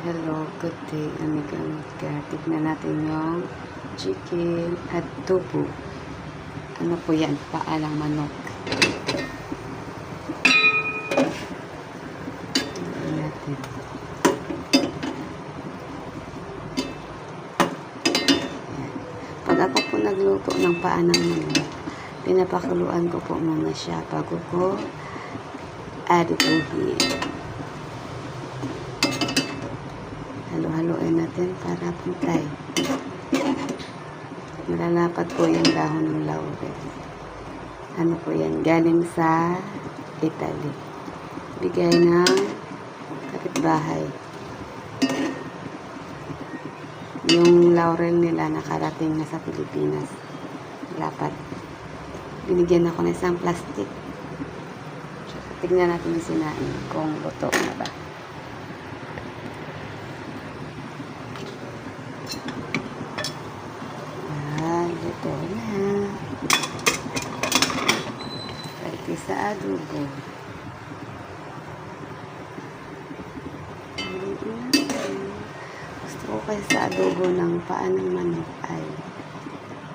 Hello, good day, amiga. Tignan natin yung chicken adobo. Ano po yan? Paalang manok. Tignan natin. Yan. Pag ako po nagluto ng paa ng manok, pinapakuluan ko po muna siya bago ko adubuhin. Halo-haloin natin para pantay. Malalapat po yung dahon ng laurel. Ano po yan? Galing sa Italy. Bigay ng kapitbahay. Yung laurel nila nakarating na sa Pilipinas. Lapat. Binigyan ako ng isang plastic. Tignan natin yung sinain kung luto na ba. Luto na. Pwede sa adobo. Gusto ko kasi sa adobo ng paa ng manok ay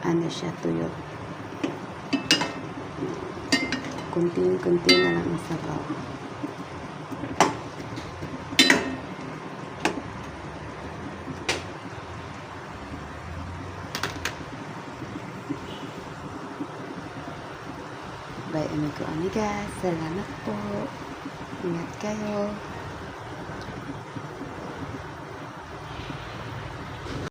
ano siya, tuyo. Kunting-kunti na lang ang sabaw. Bye, amigo, amiga. Salamat po. Ingat kayo.